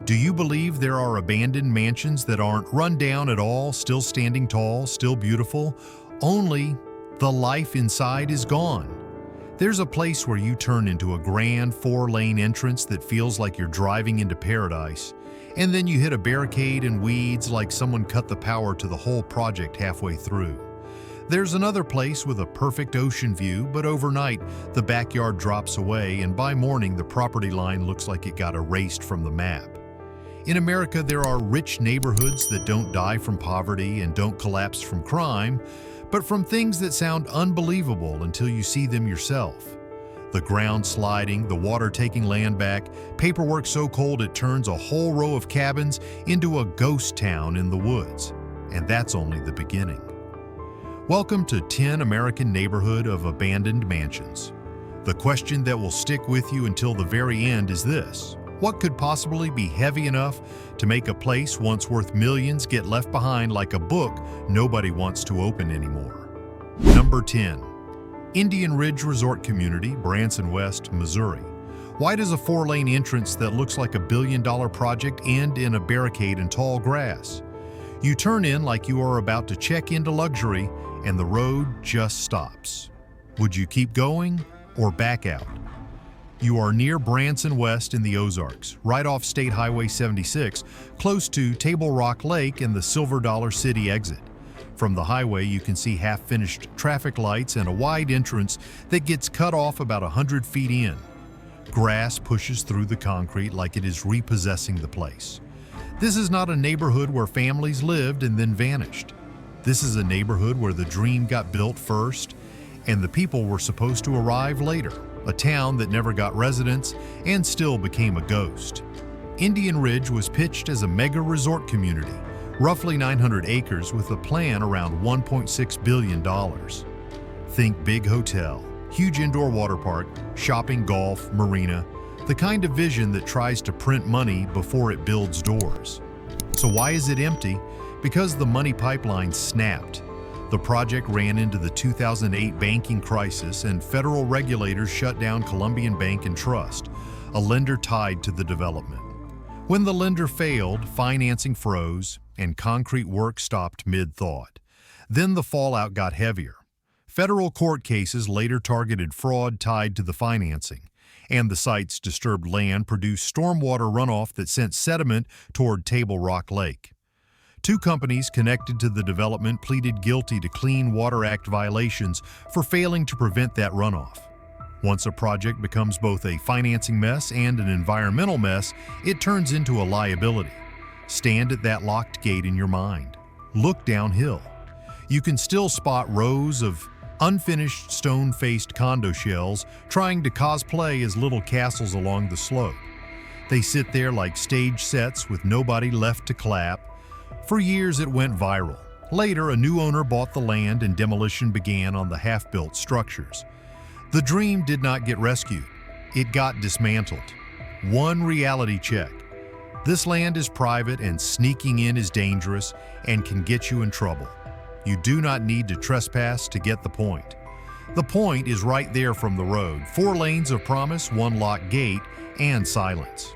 Do you believe there are abandoned mansions that aren't run down at all, still standing tall, still beautiful, only the life inside is gone? There's a place where you turn into a grand 4-lane entrance that feels like you're driving into paradise, and then you hit a barricade and weeds like someone cut the power to the whole project halfway through. There's another place with a perfect ocean view, but overnight the backyard drops away, and by morning the property line looks like it got erased from the map. In America, there are rich neighborhoods that don't die from poverty and don't collapse from crime, but from things that sound unbelievable until you see them yourself. The ground sliding, the water taking land back, paperwork so cold it turns a whole row of cabins into a ghost town in the woods. And that's only the beginning. Welcome to 10 American Neighborhood of Abandoned Mansions. The question that will stick with you until the very end is this: what could possibly be heavy enough to make a place once worth millions get left behind like a book nobody wants to open anymore? Number 10. Indian Ridge Resort Community, Branson, West, Missouri. Why does a 4-lane entrance that looks like a billion-dollar project end in a barricade and tall grass? You turn in like you are about to check into luxury, and the road just stops. Would you keep going or back out? You are near Branson West in the Ozarks, right off State Highway 76, close to Table Rock Lake and the Silver Dollar City exit. From the highway, you can see half-finished traffic lights and a wide entrance that gets cut off about 100 feet in. Grass pushes through the concrete like it is repossessing the place. This is not a neighborhood where families lived and then vanished. This is a neighborhood where the dream got built first and the people were supposed to arrive later. A town that never got residents and still became a ghost. Indian Ridge was pitched as a mega resort community, roughly 900 acres with a plan around $1.6 billion. Think big hotel, huge indoor water park, shopping, golf, marina, the kind of vision that tries to print money before it builds doors. So why is it empty? Because the money pipeline snapped. The project ran into the 2008 banking crisis and federal regulators shut down Columbian Bank and Trust, a lender tied to the development. When the lender failed, financing froze and concrete work stopped mid-thought. Then the fallout got heavier. Federal court cases later targeted fraud tied to the financing, and the site's disturbed land produced stormwater runoff that sent sediment toward Table Rock Lake. 2 companies connected to the development pleaded guilty to Clean Water Act violations for failing to prevent that runoff. Once a project becomes both a financing mess and an environmental mess, it turns into a liability. Stand at that locked gate in your mind. Look downhill. You can still spot rows of unfinished stone-faced condo shells trying to cosplay as little castles along the slope. They sit there like stage sets with nobody left to clap. For years it went viral. Later, a new owner bought the land and demolition began on the half-built structures. The dream did not get rescued. It got dismantled. One reality check. This land is private and sneaking in is dangerous and can get you in trouble. You do not need to trespass to get the point. The point is right there from the road. 4 lanes of promise, 1 locked gate, and silence.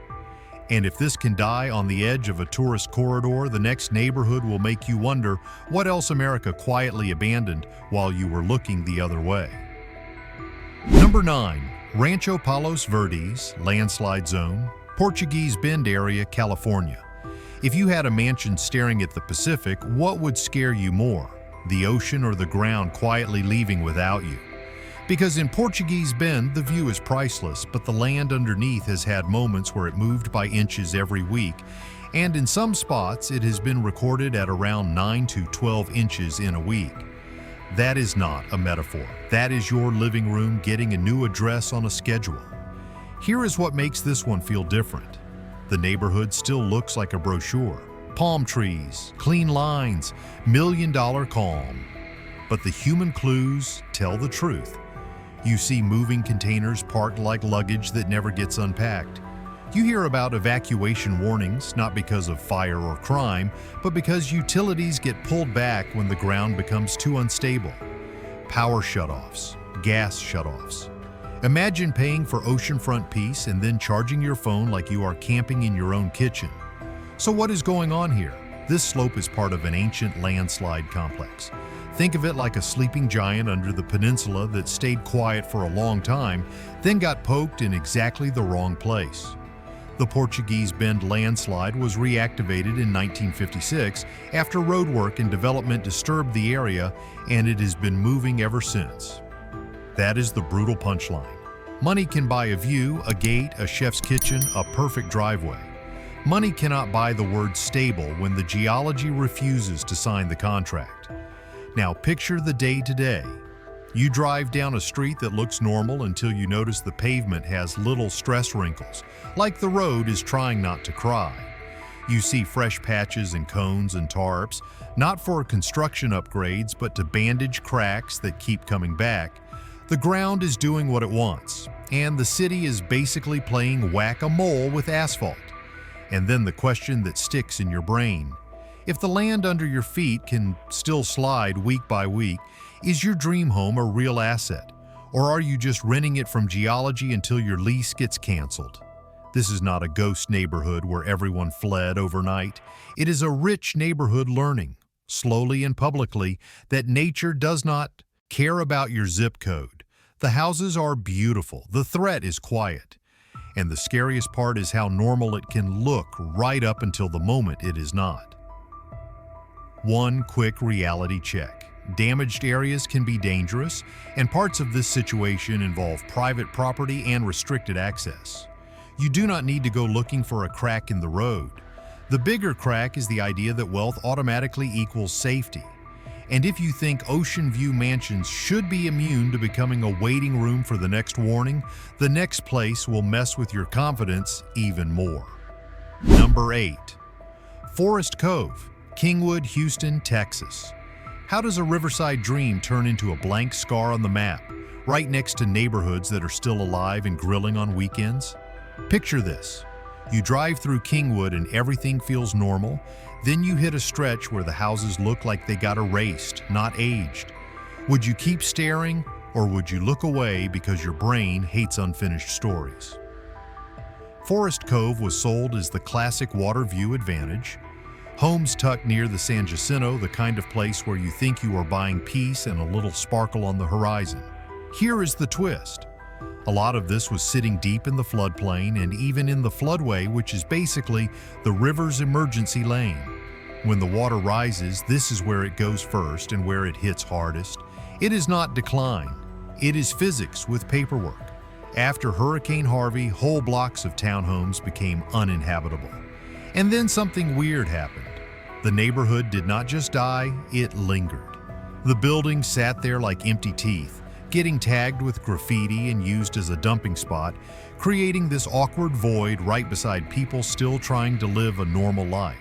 And if this can die on the edge of a tourist corridor, the next neighborhood will make you wonder what else America quietly abandoned while you were looking the other way. Number 9. Rancho Palos, Verdes, Landslide Zone, Portuguese Bend area, California. If you had a mansion staring at the Pacific, what would scare you more? The ocean or the ground quietly leaving without you? Because in Portuguese Bend, the view is priceless, but the land underneath has had moments where it moved by inches every week, and in some spots it has been recorded at around 9 to 12 inches in a week. That is not a metaphor. That is your living room getting a new address on a schedule. Here is what makes this one feel different. The neighborhood still looks like a brochure. Palm trees, clean lines, million-dollar calm. But the human clues tell the truth. You see moving containers parked like luggage that never gets unpacked. You hear about evacuation warnings, not because of fire or crime, but because utilities get pulled back when the ground becomes too unstable. Power shutoffs, gas shutoffs. Imagine paying for oceanfront peace and then charging your phone like you are camping in your own kitchen. So what is going on here? This slope is part of an ancient landslide complex. Think of it like a sleeping giant under the peninsula that stayed quiet for a long time, then got poked in exactly the wrong place. The Portuguese Bend landslide was reactivated in 1956 after roadwork and development disturbed the area, and it has been moving ever since. That is the brutal punchline. Money can buy a view, a gate, a chef's kitchen, a perfect driveway. Money cannot buy the word stable when the geology refuses to sign the contract. Now picture the day today. You drive down a street that looks normal until you notice the pavement has little stress wrinkles, like the road is trying not to cry. You see fresh patches and cones and tarps, not for construction upgrades but to bandage cracks that keep coming back. The ground is doing what it wants, and the city is basically playing whack-a-mole with asphalt. And then the question that sticks in your brain: if the land under your feet can still slide week by week, is your dream home a real asset? Or are you just renting it from geology until your lease gets canceled? This is not a ghost neighborhood where everyone fled overnight. It is a rich neighborhood learning, slowly and publicly, that nature does not care about your zip code. The houses are beautiful, the threat is quiet. And the scariest part is how normal it can look right up until the moment it is not. One quick reality check. Damaged areas can be dangerous, and parts of this situation involve private property and restricted access. You do not need to go looking for a crack in the road. The bigger crack is the idea that wealth automatically equals safety. And if you think ocean view mansions should be immune to becoming a waiting room for the next warning, the next place will mess with your confidence even more. Number 8. Forest Cove, Kingwood, Houston, Texas. How does a riverside dream turn into a blank scar on the map, right next to neighborhoods that are still alive and grilling on weekends? Picture this. You drive through Kingwood and everything feels normal. Then you hit a stretch where the houses look like they got erased, not aged. Would you keep staring, or would you look away because your brain hates unfinished stories? Forest Cove was sold as the classic water view advantage. Homes tucked near the San Jacinto, the kind of place where you think you are buying peace and a little sparkle on the horizon. Here is the twist. A lot of this was sitting deep in the floodplain and even in the floodway, which is basically the river's emergency lane. When the water rises, this is where it goes first and where it hits hardest. It is not decline. It is physics with paperwork. After Hurricane Harvey, whole blocks of townhomes became uninhabitable. And then something weird happened. The neighborhood did not just die, it lingered. The buildings sat there like empty teeth, getting tagged with graffiti and used as a dumping spot, creating this awkward void right beside people still trying to live a normal life.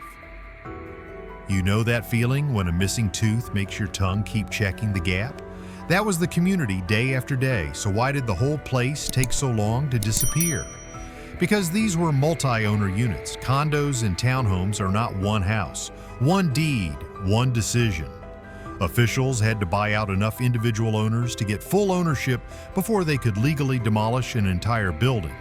You know that feeling when a missing tooth makes your tongue keep checking the gap? That was the community day after day, so why did the whole place take so long to disappear? Because these were multi-owner units. Condos and townhomes are not one house, one deed, one decision. Officials had to buy out enough individual owners to get full ownership before they could legally demolish an entire building.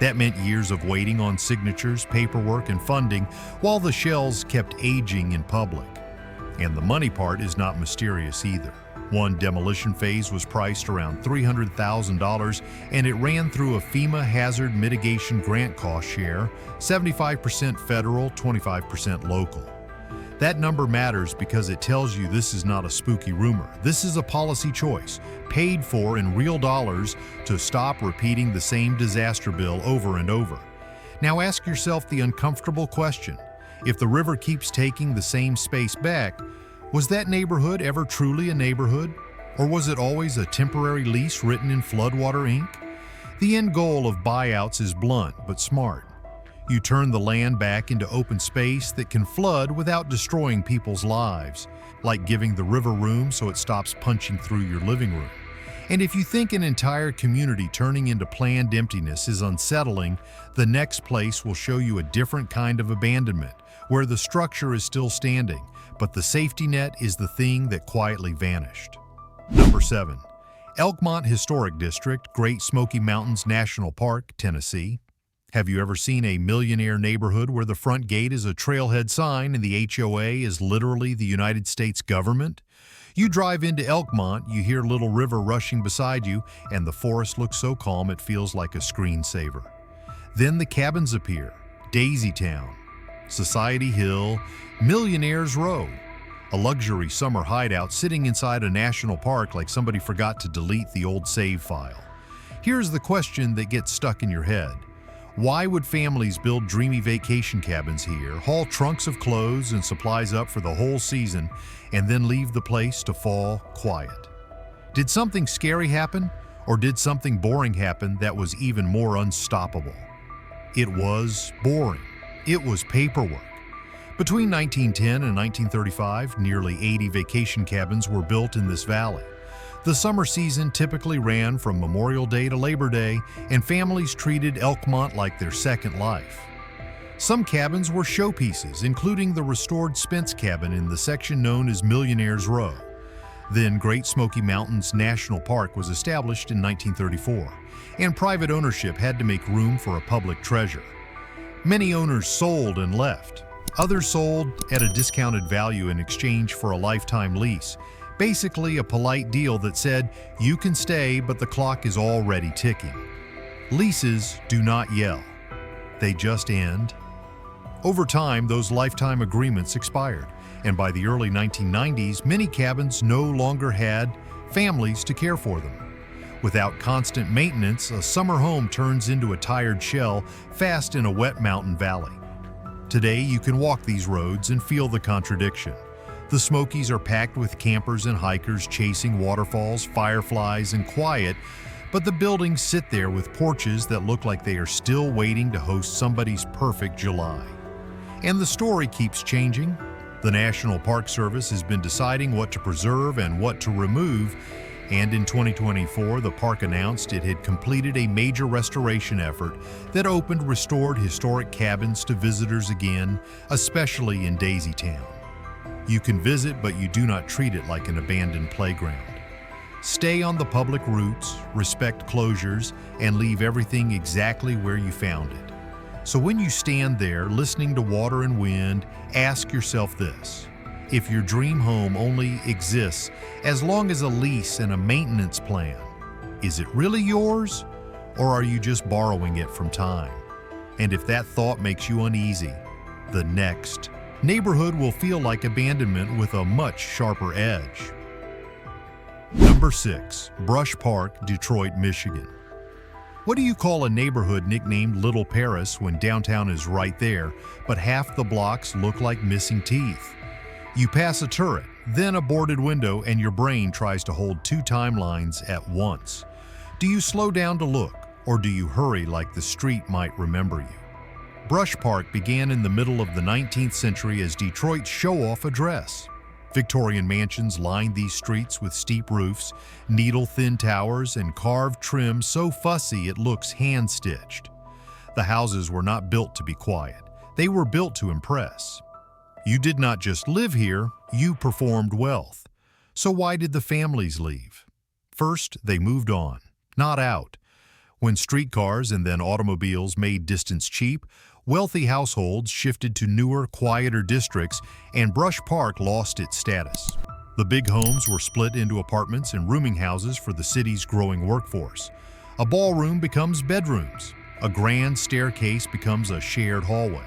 That meant years of waiting on signatures, paperwork, and funding while the shells kept aging in public. And the money part is not mysterious either. One demolition phase was priced around $300,000, and it ran through a FEMA hazard mitigation grant cost share, 75% federal, 25% local. That number matters because it tells you this is not a spooky rumor. This is a policy choice, paid for in real dollars to stop repeating the same disaster bill over and over. Now ask yourself the uncomfortable question. If the river keeps taking the same space back, was that neighborhood ever truly a neighborhood? Or was it always a temporary lease written in floodwater ink? The end goal of buyouts is blunt but smart. You turn the land back into open space that can flood without destroying people's lives, like giving the river room so it stops punching through your living room. And if you think an entire community turning into planned emptiness is unsettling, the next place will show you a different kind of abandonment, where the structure is still standing, but the safety net is the thing that quietly vanished. Number 7. Elkmont Historic District, Great Smoky Mountains National Park, Tennessee. Have you ever seen a millionaire neighborhood where the front gate is a trailhead sign and the HOA is literally the United States government? You drive into Elkmont, you hear Little River rushing beside you, and the forest looks so calm it feels like a screensaver. Then the cabins appear: Daisy Town, Society Hill, Millionaire's Row, a luxury summer hideout sitting inside a national park like somebody forgot to delete the old save file. Here's the question that gets stuck in your head. Why would families build dreamy vacation cabins here, haul trunks of clothes and supplies up for the whole season, and then leave the place to fall quiet? Did something scary happen, or did something boring happen that was even more unstoppable? It was boring. It was paperwork. Between 1910 and 1935, nearly 80 vacation cabins were built in this valley. The summer season typically ran from Memorial Day to Labor Day, and families treated Elkmont like their second life. Some cabins were showpieces, including the restored Spence cabin in the section known as Millionaire's Row. Then Great Smoky Mountains National Park was established in 1934, and private ownership had to make room for a public treasure. Many owners sold and left. Others sold at a discounted value in exchange for a lifetime lease. Basically a polite deal that said, you can stay, but the clock is already ticking. Leases do not yell. They just end. Over time, those lifetime agreements expired, and by the early 1990s, many cabins no longer had families to care for them. Without constant maintenance, a summer home turns into a tired shell fast in a wet mountain valley. Today, you can walk these roads and feel the contradiction. The Smokies are packed with campers and hikers chasing waterfalls, fireflies, and quiet, but the buildings sit there with porches that look like they are still waiting to host somebody's perfect July. And the story keeps changing. The National Park Service has been deciding what to preserve and what to remove, and in 2024, the park announced it had completed a major restoration effort that opened restored historic cabins to visitors again, especially in Daisy Town. You can visit, but you do not treat it like an abandoned playground. Stay on the public routes, respect closures, and leave everything exactly where you found it. So when you stand there listening to water and wind, ask yourself this: if your dream home only exists as long as a lease and a maintenance plan, is it really yours, or are you just borrowing it from time? And if that thought makes you uneasy, the next neighborhood will feel like abandonment with a much sharper edge. Number 6. Brush Park, Detroit, Michigan. What do you call a neighborhood nicknamed Little Paris when downtown is right there, but half the blocks look like missing teeth? You pass a turret, then a boarded window, and your brain tries to hold two timelines at once. Do you slow down to look, or do you hurry like the street might remember you? Brush Park began in the middle of the 19th century as Detroit's show-off address. Victorian mansions lined these streets with steep roofs, needle-thin towers, and carved trim so fussy it looks hand-stitched. The houses were not built to be quiet. They were built to impress. You did not just live here, you performed wealth. So why did the families leave? First, they moved on, not out. When streetcars and then automobiles made distance cheap, wealthy households shifted to newer, quieter districts, and Brush Park lost its status. The big homes were split into apartments and rooming houses for the city's growing workforce. A ballroom becomes bedrooms. A grand staircase becomes a shared hallway.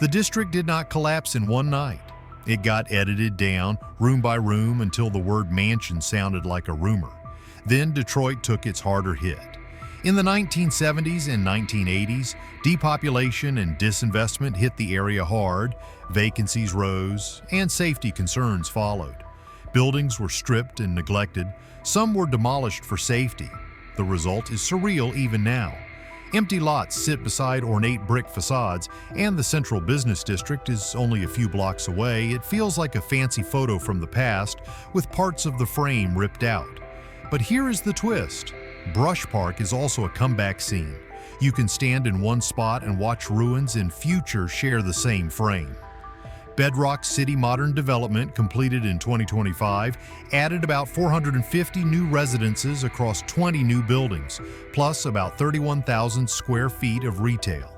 The district did not collapse in one night. It got edited down, room by room, until the word mansion sounded like a rumor. Then Detroit took its harder hit. In the 1970s and 1980s, depopulation and disinvestment hit the area hard, vacancies rose, and safety concerns followed. Buildings were stripped and neglected, some were demolished for safety. The result is surreal even now. Empty lots sit beside ornate brick facades, and the central business district is only a few blocks away. It feels like a fancy photo from the past, with parts of the frame ripped out. But here is the twist. Brush Park is also a comeback scene. You can stand in one spot and watch ruins in future share the same frame. Bedrock City Modern Development, completed in 2025, added about 450 new residences across 20 new buildings, plus about 31,000 square feet of retail.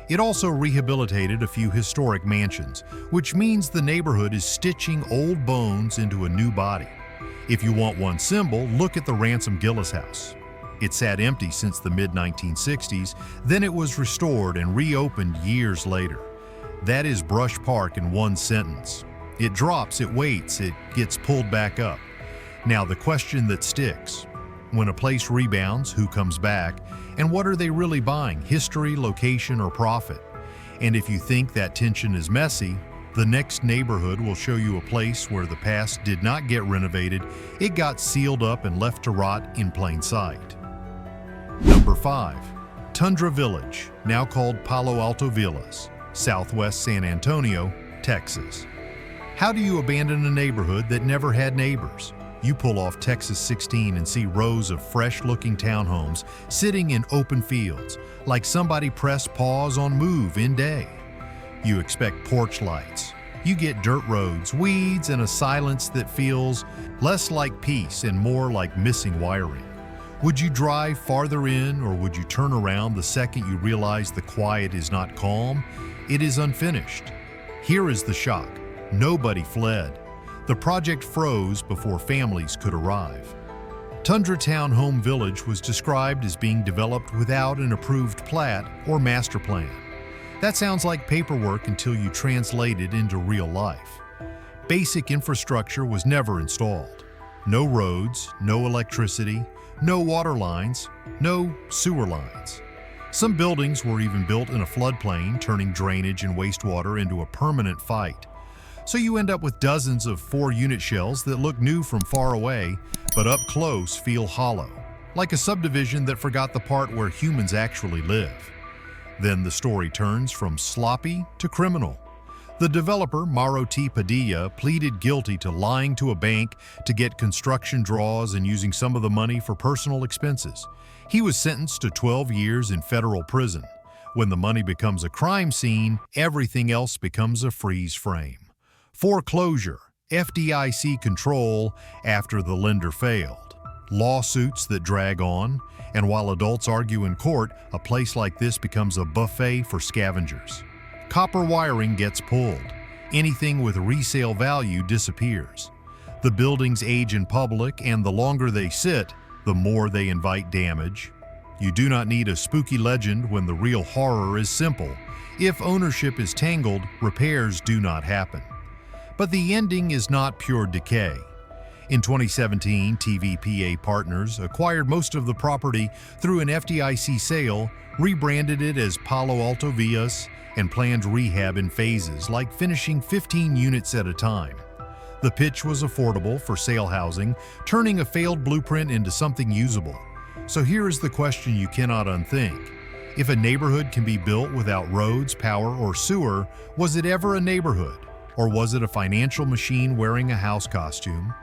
It also rehabilitated a few historic mansions, which means the neighborhood is stitching old bones into a new body. If you want one symbol, look at the Ransom Gillis house. It sat empty since the mid-1960s, then it was restored and reopened years later. That is Brush Park in one sentence. It drops, it waits, it gets pulled back up. Now the question that sticks: when a place rebounds, who comes back? And what are they really buying, history, location, or profit? And if you think that tension is messy, the next neighborhood will show you a place where the past did not get renovated, it got sealed up and left to rot in plain sight. Number 5. Tundra Village, now called Palo Alto Villas, southwest San Antonio, Texas. How do you abandon a neighborhood that never had neighbors? You pull off Texas 16 and see rows of fresh-looking townhomes sitting in open fields, like somebody pressed pause on move in day. You expect porch lights. You get dirt roads, weeds, and a silence that feels less like peace and more like missing wiring. Would you drive farther in, or would you turn around the second you realize the quiet is not calm? It is unfinished. Here is the shock. Nobody fled. The project froze before families could arrive. Tundra Town Home Village was described as being developed without an approved plat or master plan. That sounds like paperwork until you translate it into real life. Basic infrastructure was never installed. No roads, no electricity, no water lines, no sewer lines. Some buildings were even built in a floodplain, turning drainage and wastewater into a permanent fight. So you end up with dozens of 4-unit shells that look new from far away, but up close feel hollow, like a subdivision that forgot the part where humans actually live. Then the story turns from sloppy to criminal. The developer, Mauro T. Padilla, pleaded guilty to lying to a bank to get construction draws and using some of the money for personal expenses. He was sentenced to 12 years in federal prison. When the money becomes a crime scene, everything else becomes a freeze frame. Foreclosure, FDIC control after the lender failed, lawsuits that drag on, and while adults argue in court, a place like this becomes a buffet for scavengers. Copper wiring gets pulled. Anything with resale value disappears. The buildings age in public, and the longer they sit, the more they invite damage. You do not need a spooky legend when the real horror is simple. If ownership is tangled, repairs do not happen. But the ending is not pure decay. In 2017, TVPA Partners acquired most of the property through an FDIC sale, rebranded it as Palo Alto Villas, and planned rehab in phases, like finishing 15 units at a time. The pitch was affordable for sale housing, turning a failed blueprint into something usable. So here is the question you cannot unthink. If a neighborhood can be built without roads, power, or sewer, was it ever a neighborhood? Or was it a financial machine wearing a house costume?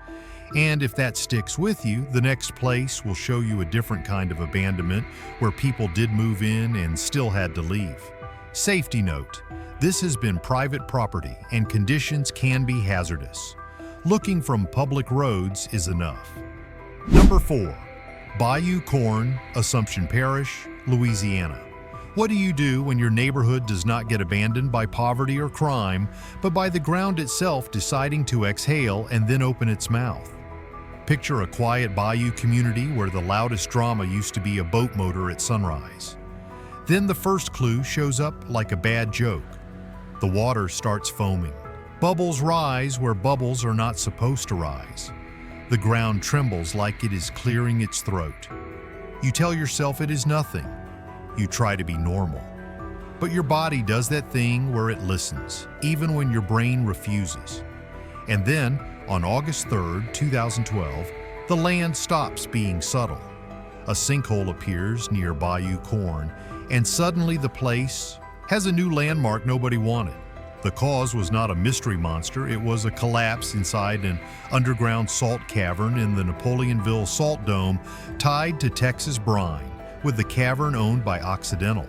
And if that sticks with you, the next place will show you a different kind of abandonment where people did move in and still had to leave. Safety note: this has been private property and conditions can be hazardous. Looking from public roads is enough. Number 4. Bayou, Corne, Assumption Parish, Louisiana. What do you do when your neighborhood does not get abandoned by poverty or crime, but by the ground itself deciding to exhale and then open its mouth? Picture a quiet bayou community where the loudest drama used to be a boat motor at sunrise. Then the first clue shows up like a bad joke. The water starts foaming. Bubbles rise where bubbles are not supposed to rise. The ground trembles like it is clearing its throat. You tell yourself it is nothing. You try to be normal. But your body does that thing where it listens, even when your brain refuses. And then, on August 3rd, 2012, the land stops being subtle. A sinkhole appears near Bayou, Corne, and suddenly the place has a new landmark nobody wanted. The cause was not a mystery monster, it was a collapse inside an underground salt cavern in the Napoleonville Salt Dome tied to Texas brine, with the cavern owned by Occidental.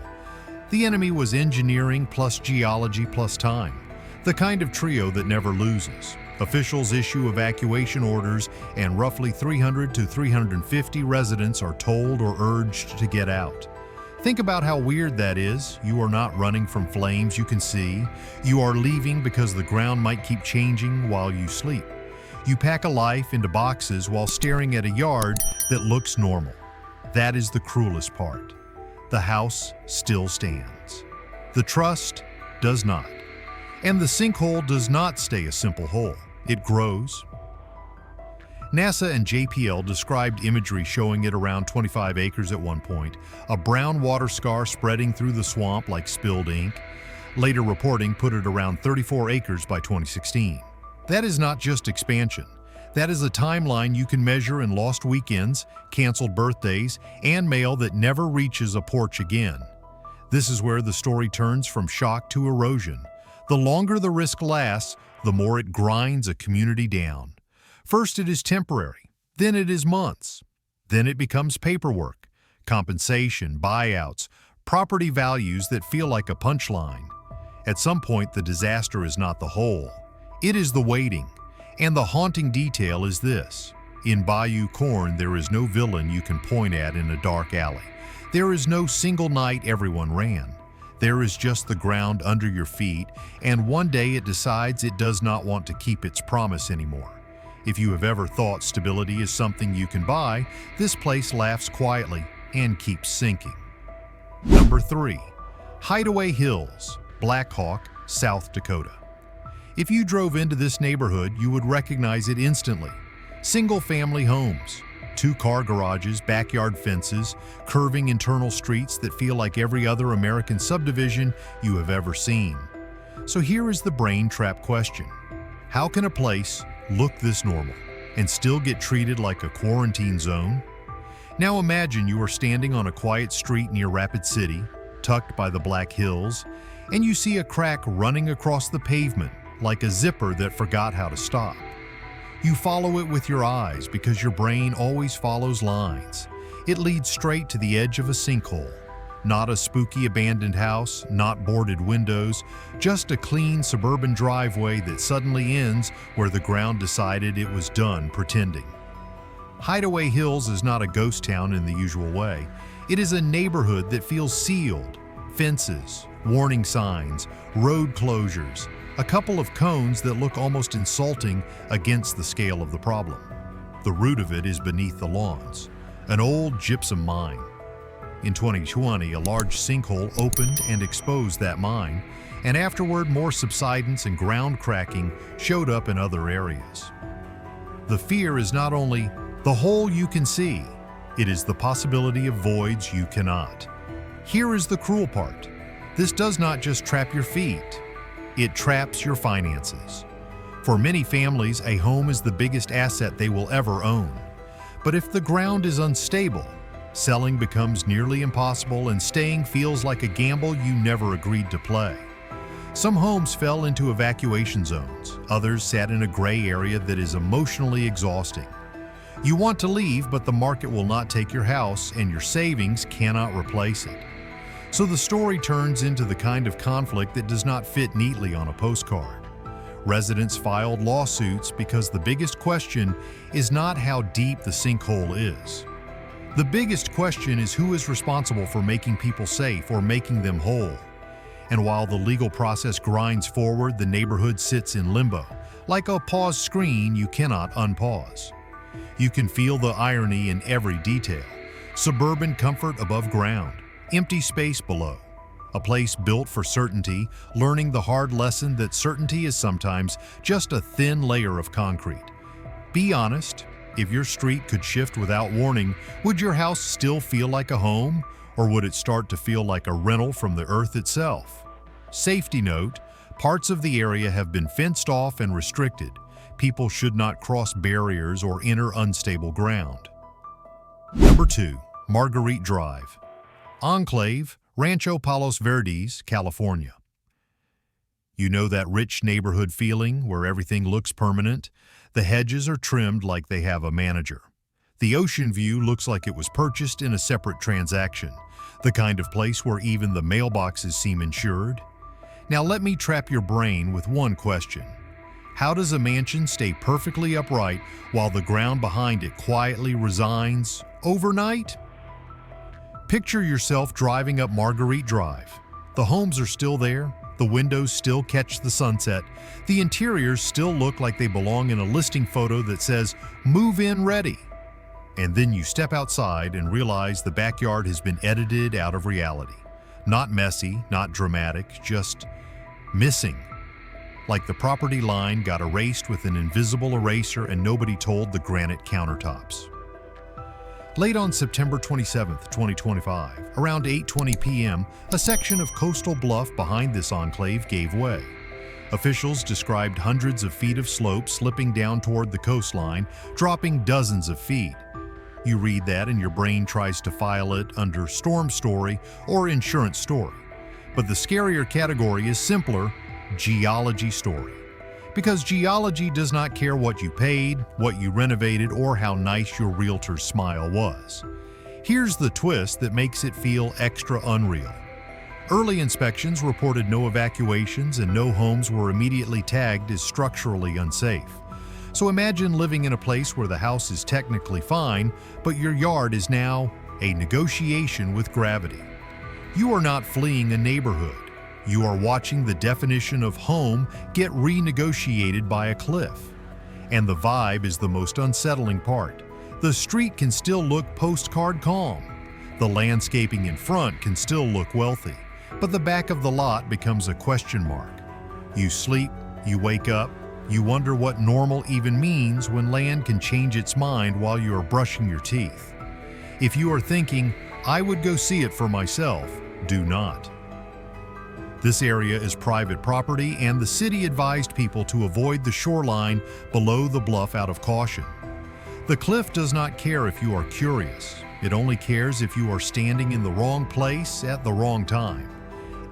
The enemy was engineering plus geology plus time. The kind of trio that never loses. Officials issue evacuation orders, and roughly 300 to 350 residents are told or urged to get out. Think about how weird that is. You are not running from flames you can see. You are leaving because the ground might keep changing while you sleep. You pack a life into boxes while staring at a yard that looks normal. That is the cruelest part. The house still stands. The trust does not. And the sinkhole does not stay a simple hole. It grows. NASA and JPL described imagery showing it around 25 acres at one point, a brown water scar spreading through the swamp like spilled ink. Later reporting put it around 34 acres by 2016. That is not just expansion. That is a timeline you can measure in lost weekends, canceled birthdays, and mail that never reaches a porch again. This is where the story turns from shock to erosion. The longer the risk lasts, the more it grinds a community down. First it is temporary, then it is months. Then it becomes paperwork, compensation, buyouts, property values that feel like a punchline. At some point, the disaster is not the whole. It is the waiting. And the haunting detail is this. In Bayou, Corne, there is no villain you can point at in a dark alley. There is no single night everyone ran. There is just the ground under your feet, and one day it decides it does not want to keep its promise anymore. If you have ever thought stability is something you can buy, this place laughs quietly and keeps sinking. Number 3. Hideaway Hills, Black Hawk, South Dakota. If you drove into this neighborhood, you would recognize it instantly. Single-family homes, 2-car garages, backyard fences, curving internal streets that feel like every other American subdivision you have ever seen. So here is the brain trap question. How can a place look this normal and still get treated like a quarantine zone? Now imagine you are standing on a quiet street near Rapid City, tucked by the Black Hills, and you see a crack running across the pavement like a zipper that forgot how to stop. You follow it with your eyes because your brain always follows lines. It leads straight to the edge of a sinkhole. Not a spooky abandoned house, not boarded windows, just a clean suburban driveway that suddenly ends where the ground decided it was done pretending. Hideaway Hills is not a ghost town in the usual way. It is a neighborhood that feels sealed. Fences, warning signs, road closures, a couple of cones that look almost insulting against the scale of the problem. The root of it is beneath the lawns, an old gypsum mine. In 2020, a large sinkhole opened and exposed that mine, and afterward more subsidence and ground cracking showed up in other areas. The fear is not only the hole you can see, it is the possibility of voids you cannot. Here is the cruel part. This does not just trap your feet, it traps your finances. For many families, a home is the biggest asset they will ever own. But if the ground is unstable, selling becomes nearly impossible and staying feels like a gamble you never agreed to play. Some homes fell into evacuation zones. Others sat in a gray area that is emotionally exhausting. You want to leave, but the market will not take your house and your savings cannot replace it. So the story turns into the kind of conflict that does not fit neatly on a postcard. Residents filed lawsuits because the biggest question is not how deep the sinkhole is. The biggest question is who is responsible for making people safe or making them whole. And while the legal process grinds forward, the neighborhood sits in limbo, like a pause screen you cannot unpause. You can feel the irony in every detail. Suburban comfort above ground, empty space below. A place built for certainty, learning the hard lesson that certainty is sometimes just a thin layer of concrete. Be honest, if your street could shift without warning, would your house still feel like a home, or would it start to feel like a rental from the earth itself? Safety note, parts of the area have been fenced off and restricted. People should not cross barriers or enter unstable ground. Number 2. Marguerite Drive, Enclave, Rancho, Palos, Verdes, California. You know that rich neighborhood feeling where everything looks permanent? The hedges are trimmed like they have a manager. The ocean view looks like it was purchased in a separate transaction, the kind of place where even the mailboxes seem insured. Now let me trap your brain with one question. How does a mansion stay perfectly upright while the ground behind it quietly resigns overnight? Picture yourself driving up Marguerite Drive. The homes are still there, the windows still catch the sunset, the interiors still look like they belong in a listing photo that says, "Move in ready." And then you step outside and realize the backyard has been edited out of reality. Not messy, not dramatic, just missing. Like the property line got erased with an invisible eraser and nobody told the granite countertops. Late on September 27, 2025, around 8:20 p.m., a section of coastal bluff behind this enclave gave way. Officials described hundreds of feet of slope slipping down toward the coastline, dropping dozens of feet. You read that and your brain tries to file it under storm story or insurance story. But the scarier category is simpler: geology story. Because geology does not care what you paid, what you renovated, or how nice your realtor's smile was. Here's the twist that makes it feel extra unreal. Early inspections reported no evacuations and no homes were immediately tagged as structurally unsafe. So imagine living in a place where the house is technically fine, but your yard is now a negotiation with gravity. You are not fleeing a neighborhood. You are watching the definition of home get renegotiated by a cliff. And the vibe is the most unsettling part. The street can still look postcard calm. The landscaping in front can still look wealthy, but the back of the lot becomes a question mark. You sleep, you wake up, you wonder what normal even means when land can change its mind while you are brushing your teeth. If you are thinking, "I would go see it for myself," do not. This area is private property and the city advised people to avoid the shoreline below the bluff out of caution. The cliff does not care if you are curious. It only cares if you are standing in the wrong place at the wrong time.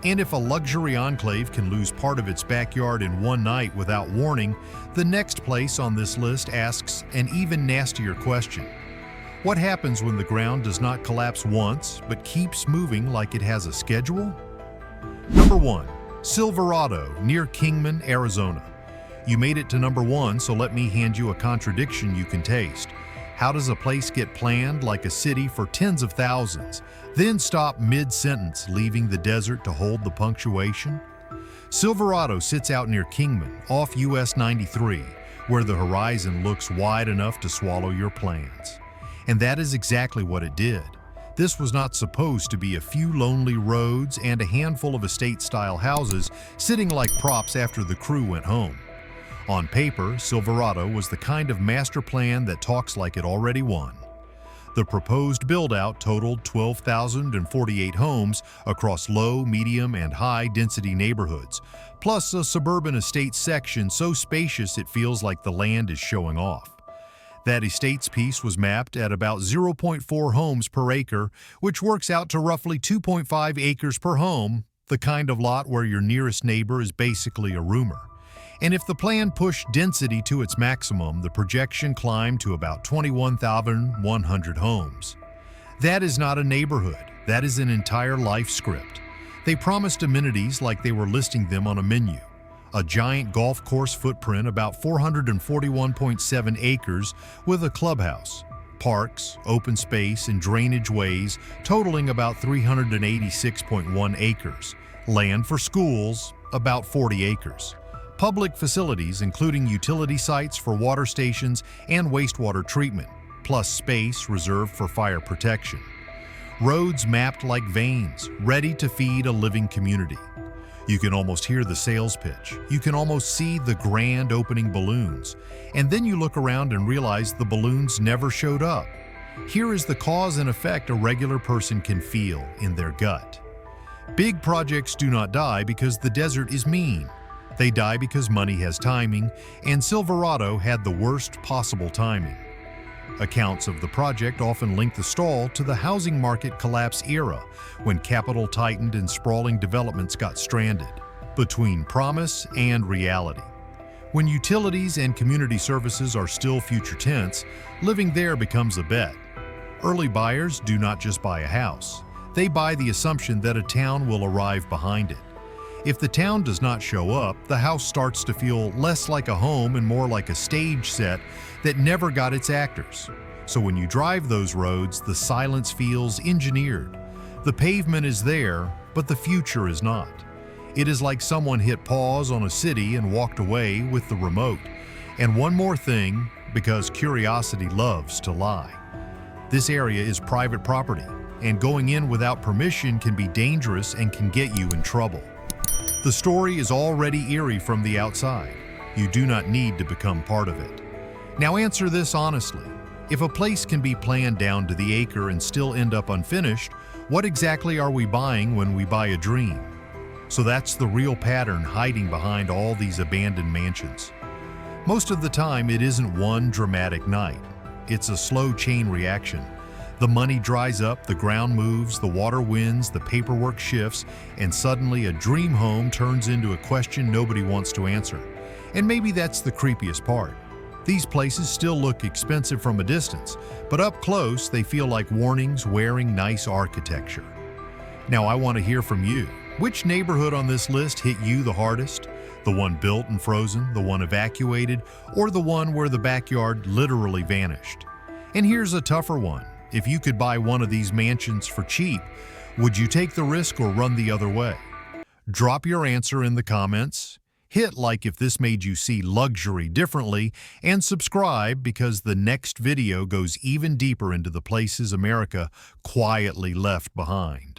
And if a luxury enclave can lose part of its backyard in one night without warning, the next place on this list asks an even nastier question. What happens when the ground does not collapse once, but keeps moving like it has a schedule? Number 1. Silverado, near Kingman, Arizona. You made it to number 1, so let me hand you a contradiction you can taste. How does a place get planned like a city for tens of thousands, then stop mid-sentence, leaving the desert to hold the punctuation? Silverado sits out near Kingman, off US 93, where the horizon looks wide enough to swallow your plans. And that is exactly what it did. This was not supposed to be a few lonely roads and a handful of estate-style houses sitting like props after the crew went home. On paper, Silverado was the kind of master plan that talks like it already won. The proposed build-out totaled 12,048 homes across low, medium, and high-density neighborhoods, plus a suburban estate section so spacious it feels like the land is showing off. That estates piece was mapped at about 0.4 homes per acre, which works out to roughly 2.5 acres per home, the kind of lot where your nearest neighbor is basically a roomer. And if the plan pushed density to its maximum, the projection climbed to about 21,100 homes. That is not a neighborhood, that is an entire life script. They promised amenities like they were listing them on a menu. A giant golf course footprint about 441.7 acres with a clubhouse, parks, open space, and drainage ways totaling about 386.1 acres, land for schools, about 40 acres, public facilities including utility sites for water stations and wastewater treatment, plus space reserved for fire protection. Roads mapped like veins, ready to feed a living community. You can almost hear the sales pitch. You can almost see the grand opening balloons. And then you look around and realize the balloons never showed up. Here is the cause and effect a regular person can feel in their gut. Big projects do not die because the desert is mean. They die because money has timing, and Silverado had the worst possible timing. Accounts of the project often link the stall to the housing market collapse era, when capital tightened and sprawling developments got stranded, between promise and reality. When utilities and community services are still future tense, living there becomes a bet. Early buyers do not just buy a house. They buy the assumption that a town will arrive behind it. If the town does not show up, the house starts to feel less like a home and more like a stage set that never got its actors. So when you drive those roads, the silence feels engineered. The pavement is there, but the future is not. It is like someone hit pause on a city and walked away with the remote. And one more thing, because curiosity loves to lie. This area is private property, and going in without permission can be dangerous and can get you in trouble. The story is already eerie from the outside. You do not need to become part of it. Now answer this honestly. If a place can be planned down to the acre and still end up unfinished, what exactly are we buying when we buy a dream? So that's the real pattern hiding behind all these abandoned mansions. Most of the time, it isn't one dramatic night. It's a slow chain reaction. The money dries up, the ground moves, the water wins, the paperwork shifts, and suddenly a dream home turns into a question nobody wants to answer. And maybe that's the creepiest part. These places still look expensive from a distance, but up close they feel like warnings wearing nice architecture. Now I want to hear from you. Which neighborhood on this list hit you the hardest? The one built and frozen, the one evacuated, or the one where the backyard literally vanished? And here's a tougher one. If you could buy one of these mansions for cheap, would you take the risk or run the other way? Drop your answer in the comments. Hit like if this made you see luxury differently, and subscribe because the next video goes even deeper into the places America quietly left behind.